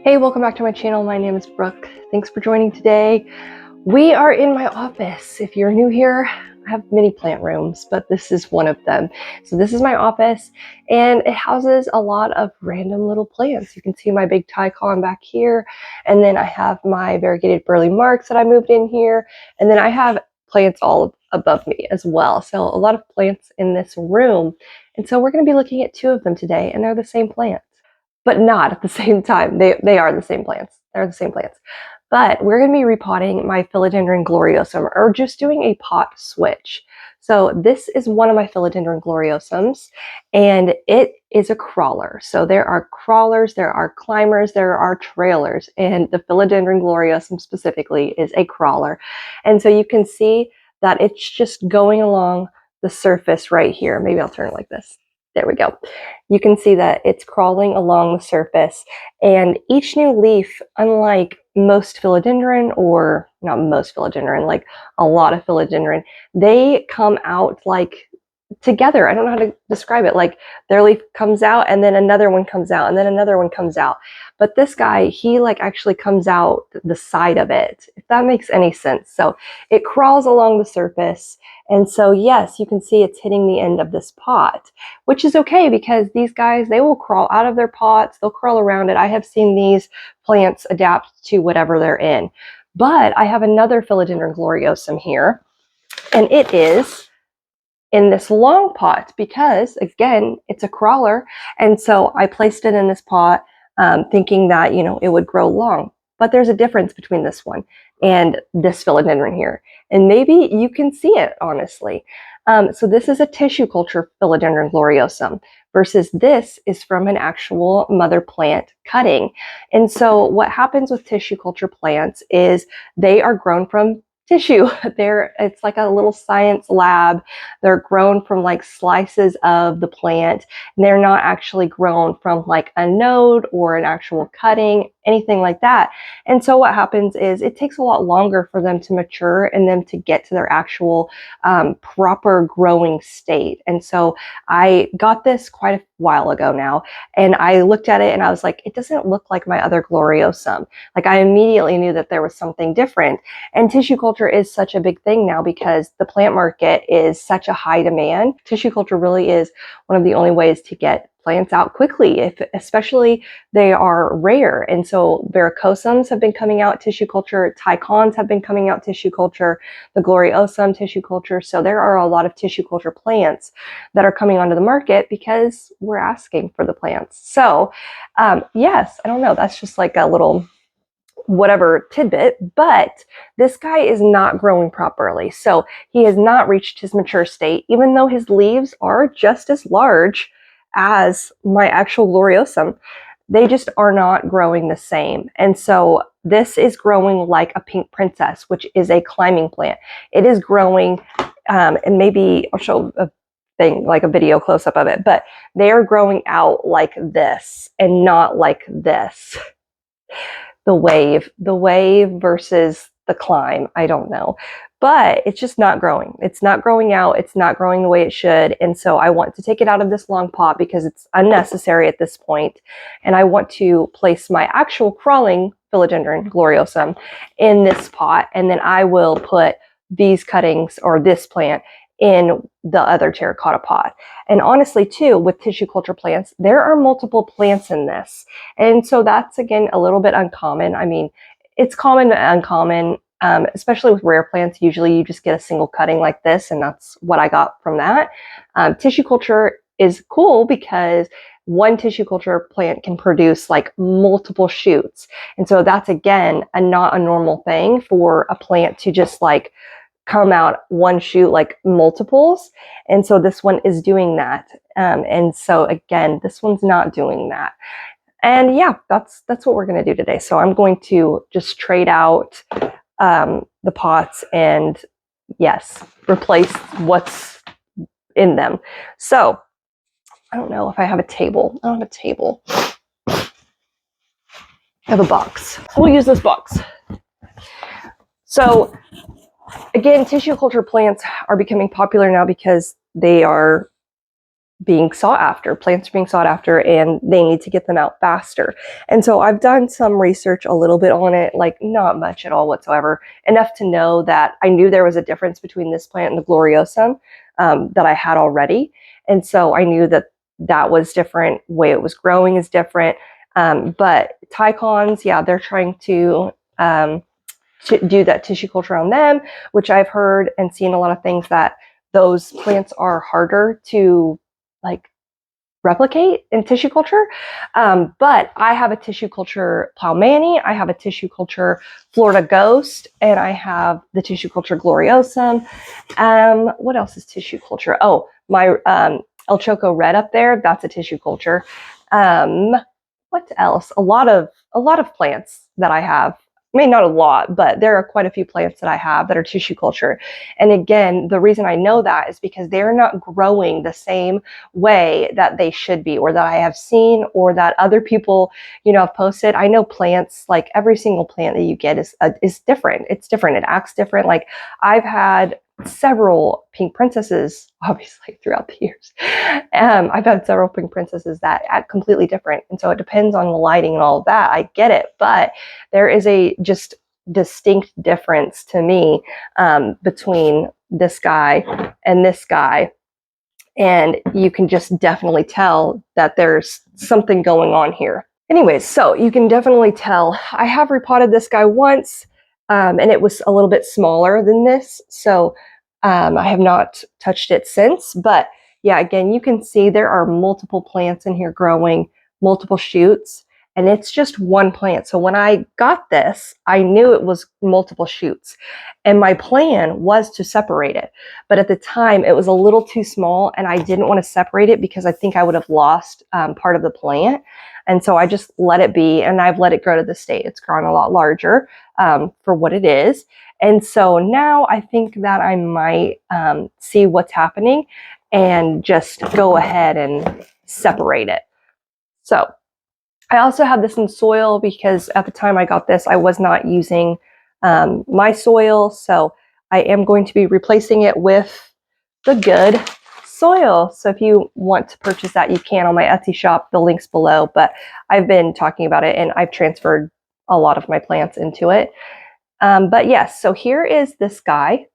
Hey, welcome back to my channel. My name is Brooke. Thanks for joining today. We are in my office. If you're new here, I have many plant rooms, but this is one of them. So this is my office, and it houses a lot of random little plants. You can see my big Tycon back here, and then I have my variegated burley marks that I moved in here, and then I have plants all above me as well. So a lot of plants in this room, and so we're going to be looking at two of them today, and they're the same plants, but not at the same time. They are the same plants. They're the same plants. But we're going to be repotting my Philodendron Gloriosum, or just doing a pot switch. So this is one of my Philodendron Gloriosums, and it is a crawler. So there are crawlers, there are climbers, there are trailers, and the Philodendron Gloriosum specifically is a crawler. And so you can see that it's just going along the surface right here. Maybe I'll turn it like this. There we go. You can see that it's crawling along the surface, and each new leaf, unlike most philodendron, or not most philodendron, like a lot of philodendron, they come out like together. I don't know how to describe it. Like their leaf comes out and then another one comes out and then another one comes out. But this guy, he like actually comes out the side of it, if that makes any sense. So it crawls along the surface. And so yes, you can see it's hitting the end of this pot, which is okay because these guys, they will crawl out of their pots. They'll crawl around it. I have seen these plants adapt to whatever they're in. But I have another Philodendron Gloriosum here, and it is in this long pot because, again, it's a crawler. And so I placed it in this pot thinking that, you know, it would grow long. But there's a difference between this one and this philodendron here. And maybe you can see it, honestly. So this is a tissue culture Philodendron Gloriosum versus this is from an actual mother plant cutting. And so what happens with tissue culture plants is they are grown from tissue. It's like a little science lab. They're grown from like slices of the plant, and they're not actually grown from like a node or an actual cutting, anything like that. And so what happens is it takes a lot longer for them to mature and them to get to their actual proper growing state. And so I got this quite a while ago now, and I looked at it and I was like, it doesn't look like my other Gloriosum. Like I immediately knew that there was something different. And tissue culture is such a big thing now because the plant market is such a high demand. Tissue culture really is one of the only ways to get plants out quickly, especially they are rare. And so Varicosums have been coming out tissue culture, Tycons have been coming out tissue culture, the Gloriosum tissue culture. So there are a lot of tissue culture plants that are coming onto the market because we're asking for the plants. So yes, I don't know, that's just like a little whatever tidbit, but this guy is not growing properly. So he has not reached his mature state, even though his leaves are just as large as my actual Gloriosum. They just are not growing the same. And so this is growing like a pink princess, which is a climbing plant. It is growing, and maybe I'll show a thing, like a video close up of it, but they are growing out like this and not like this. The wave versus the climb, I don't know. But it's just not growing. It's not growing out. It's not growing the way it should. And so I want to take it out of this long pot because it's unnecessary at this point. And I want to place my actual crawling Philodendron Gloriosum in this pot. And then I will put these cuttings or this plant in the other terracotta pot. And honestly too, with tissue culture plants, there are multiple plants in this. And so that's, again, a little bit uncommon. I mean, it's common but uncommon, especially with rare plants. Usually you just get a single cutting like this, and that's what I got from that. Tissue culture is cool because one tissue culture plant can produce like multiple shoots. And so that's, again, not a normal thing for a plant to just like come out one shoot like multiples. And so this one is doing that. And so again, this one's not doing that. And yeah, that's what we're going to do today. So I'm going to just trade out the pots and, yes, replace what's in them. So I don't know if I have a table. I don't have a table. I have a box. So we'll use this box. So again, tissue culture plants are becoming popular now because they are being sought after. Plants are being sought after, and they need to get them out faster. And so I've done some research a little bit on it, like not much at all whatsoever, enough to know that I knew there was a difference between this plant and the Gloriosum that I had already. And so I knew that that was different, the way it was growing is different. But Tycons, yeah, they're trying to do that tissue culture on them, which I've heard and seen a lot of things that those plants are harder to like replicate in tissue culture. But I have a tissue culture Ploumani, I have a tissue culture Florida Ghost, and I have the tissue culture Gloriosum. What else is tissue culture? Oh, my El Choco Red up there, that's a tissue culture. What else? A lot of plants that I have. I mean, not a lot, but there are quite a few plants that I have that are tissue culture. And again, the reason I know that is because they're not growing the same way that they should be, or that I have seen, or that other people, have posted. I know plants, like every single plant that you get is different. It's different. It acts different. Like I've had several pink princesses, obviously, throughout the years. I've had several pink princesses that act completely different. And so it depends on the lighting and all of that. I get it. But there is a just distinct difference to me between this guy and this guy. And you can just definitely tell that there's something going on here. Anyways, so you can definitely tell. I have repotted this guy once, and it was a little bit smaller than this. So I have not touched it since. But yeah, again, you can see there are multiple plants in here growing, multiple shoots, and it's just one plant. So when I got this, I knew it was multiple shoots, and my plan was to separate it. But at the time, it was a little too small, and I didn't want to separate it because I think I would have lost part of the plant. And so I just let it be, and I've let it grow to this state. It's grown a lot larger for what it is. And so now I think that I might see what's happening and just go ahead and separate it. So I also have this in soil because at the time I got this, I was not using my soil. So I am going to be replacing it with the good soil. So if you want to purchase that, you can on my Etsy shop. The link's below, but I've been talking about it and I've transferred a lot of my plants into it. But yes, so here is this guy.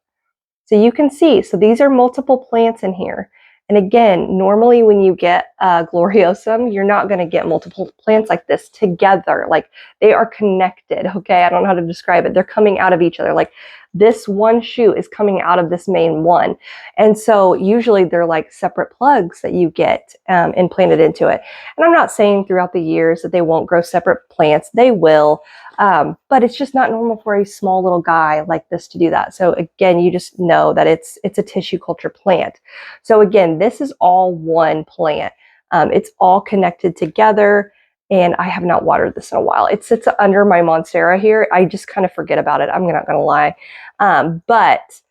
So you can see, so these are multiple plants in here. And again, normally when you get Gloriosum, you're not going to get multiple plants like this together. Like they are connected, okay? I don't know how to describe it. They're coming out of each other. Like this one shoot is coming out of this main one. And so usually they're like separate plugs that you get implanted into it. And I'm not saying throughout the years that they won't grow separate plants. They will. But it's just not normal for a small little guy like this to do that. So again, you just know that it's a tissue culture plant. So again, this is all one plant. It's all connected together, and I have not watered this in a while. It sits under my Monstera here. I just kind of forget about it. I'm not going to lie. But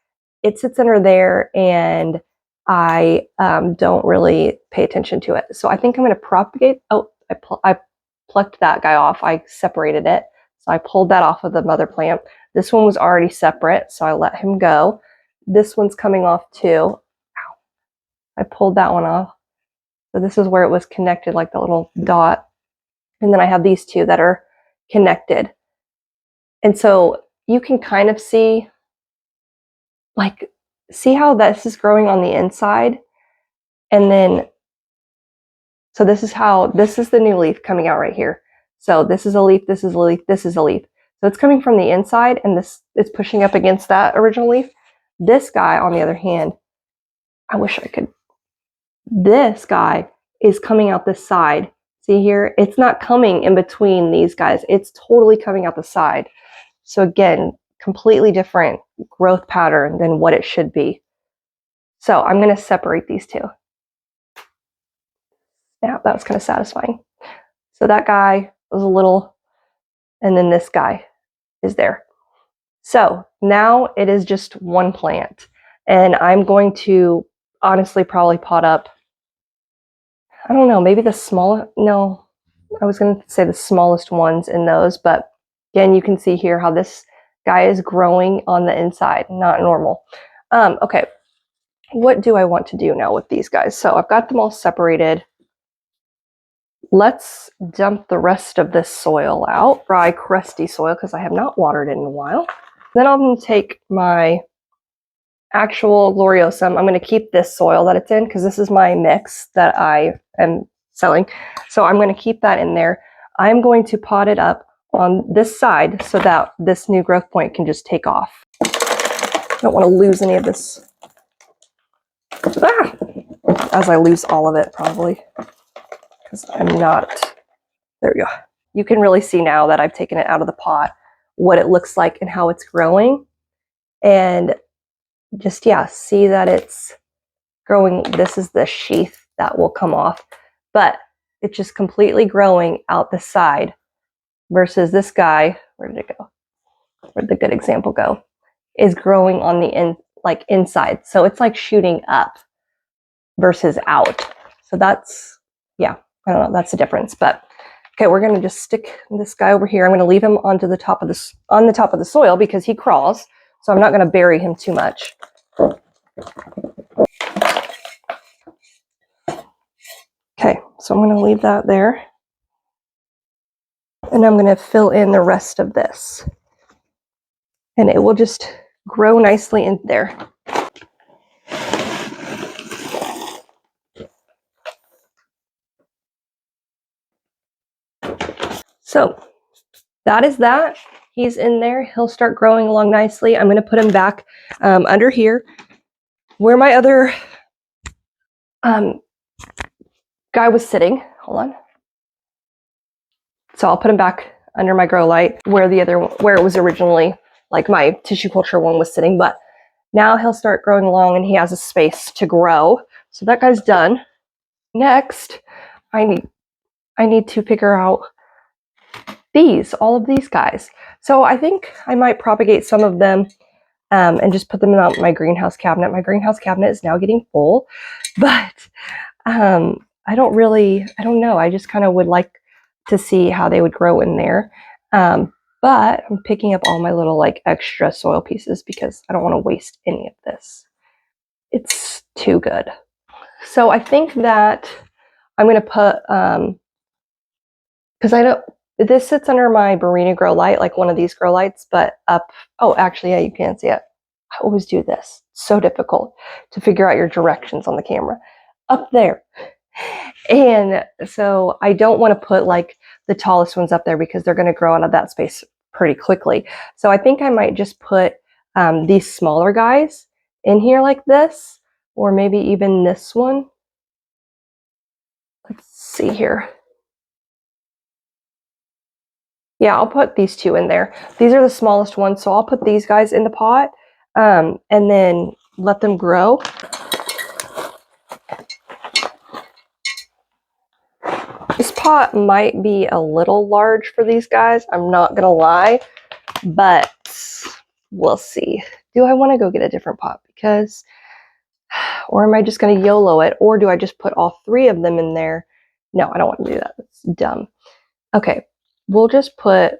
it sits under there, and I don't really pay attention to it. So I think I'm going to propagate. Oh, I plucked that guy off. I separated it. So I pulled that off of the mother plant. This one was already separate, so I let him go. This one's coming off too. Ow. I pulled that one off. So this is where it was connected, like the little dot. And then I have these two that are connected. And so you can kind of see, like, see how this is growing on the inside? And then, so this is the new leaf coming out right here. So this is a leaf, this is a leaf, this is a leaf. So it's coming from the inside, and this is pushing up against that original leaf. This guy, on the other hand, I wish I could. This guy is coming out this side. See here? It's not coming in between these guys. It's totally coming out the side. So again, completely different growth pattern than what it should be. So I'm going to separate these two. Yeah, that was kind of satisfying. So that guy was a little, and then this guy is there. So now it is just one plant, and I'm going to honestly probably pot up, I don't know, maybe the small, no, I was going to say the smallest ones in those, but again, you can see here how this guy is growing on the inside, not normal. Okay, what do I want to do now with these guys? So I've got them all separated. Let's dump the rest of this soil out, dry, crusty soil, because I have not watered it in a while. Then I'm going to take my actual Gloriosum. I'm going to keep this soil that it's in because this is my mix that I am selling. So I'm going to keep that in there. I'm going to pot it up on this side so that this new growth point can just take off. I don't want to lose any of this. As I lose all of it probably, because I'm not, there we go. You can really see now that I've taken it out of the pot, what it looks like and how it's growing. And just, yeah, see that it's growing. This is the sheath that will come off, but it's just completely growing out the side versus this guy, where did it go? Where'd the good example go? Is growing on the inside. So it's like shooting up versus out. So that's, yeah, I don't know, that's the difference. But okay, we're going to just stick this guy over here. I'm going to leave him onto the top of this, on the top of the soil because he crawls. So I'm not going to bury him too much. Okay, so I'm going to leave that there. And I'm going to fill in the rest of this. And it will just grow nicely in there. So that is that. He's in there. He'll start growing along nicely. I'm going to put him back under here where my other guy was sitting. Hold on. So I'll put him back under my grow light where the other, where it was originally, like my tissue culture one was sitting. But now he'll start growing along and he has a space to grow. So that guy's done. Next, I need to figure out all of these guys. So I think I might propagate some of them and just put them in my greenhouse cabinet. My greenhouse cabinet is now getting full, but I don't know. I just kind of would like to see how they would grow in there. But I'm picking up all my little like extra soil pieces because I don't want to waste any of this. It's too good. So I think that I'm going to put, because this sits under my Barina grow light, like one of these grow lights, but up, oh, actually, yeah, you can't see it. I always do this. It's so difficult to figure out your directions on the camera. Up there. And so I don't want to put like the tallest ones up there because they're going to grow out of that space pretty quickly. So I think I might just put these smaller guys in here like this, or maybe even this one. Let's see here. Yeah, I'll put these two in there. These are the smallest ones, so I'll put these guys in the pot and then let them grow. This pot might be a little large for these guys, I'm not gonna lie, but we'll see. Do I want to go get a different pot? Because, or am I just gonna YOLO it? Or do I just put all three of them in there? No, I don't want to do that. That's dumb. Okay, we'll just put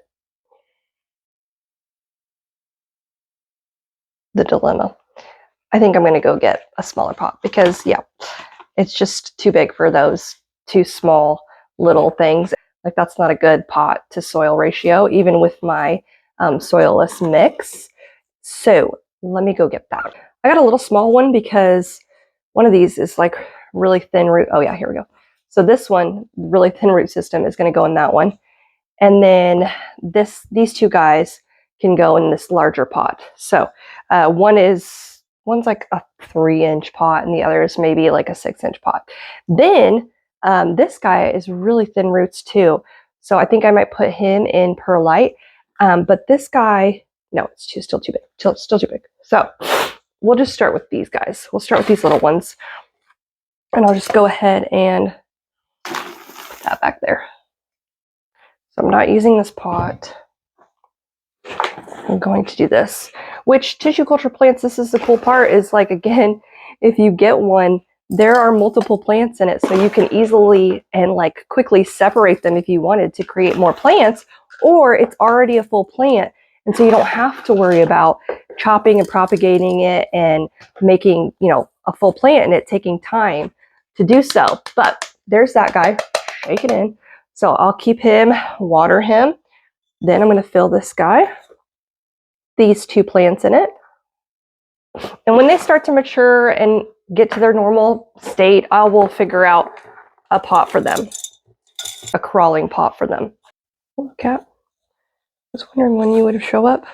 the dilemma. I think I'm going to go get a smaller pot because, yeah, it's just too big for those two small little things. Like, that's not a good pot to soil ratio, even with my soilless mix. So let me go get that. I got a little small one because one of these is like really thin root. Oh yeah, here we go. So this one, really thin root system, is going to go in that one. And then these two guys can go in this larger pot. So one's like a 3-inch pot and the other is maybe like a 6-inch pot. Then this guy is really thin roots too. So I think I might put him in perlite. But this guy, no, it's still too big. Still too big. So we'll just start with these guys. We'll start with these little ones. And I'll just go ahead and put that back there. So I'm not using this pot. I'm going to do this. Which tissue culture plants, this is the cool part, is like, again, if you get one, there are multiple plants in it. So you can easily and like quickly separate them if you wanted to create more plants, or it's already a full plant. And so you don't have to worry about chopping and propagating it and making, a full plant and it taking time to do so. But there's that guy, shake it in. So I'll keep him, water him. Then I'm going to fill this guy, these 2 plants in it. And when they start to mature and get to their normal state, I will figure out a pot for them, a crawling pot for them. Oh, cat. I was wondering when you would show up.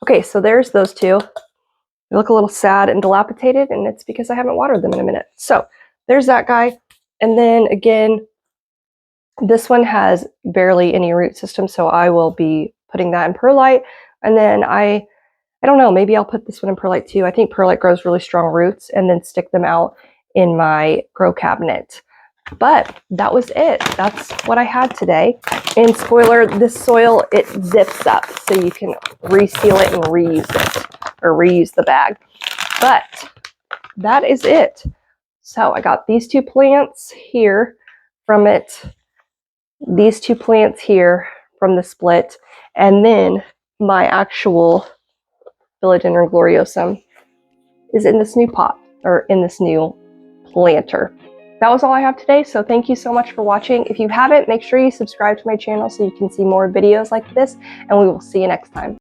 Okay, so there's those 2. They look a little sad and dilapidated, and it's because I haven't watered them in a minute. So there's that guy. And then again, this one has barely any root system, so I will be putting that in perlite. And then I don't know, maybe I'll put this one in perlite too. I think perlite grows really strong roots, and then stick them out in my grow cabinet. But that was it. That's what I had today. And spoiler, this soil, it zips up, so you can reseal it and reuse it, or reuse the bag. But that is it. So I got these 2 plants here from it, these 2 plants here from the split, and then my actual Philodendron Gloriosum is in this new pot, or in this new planter. That was all I have today, so thank you so much for watching. If you haven't, make sure you subscribe to my channel so you can see more videos like this, and we will see you next time.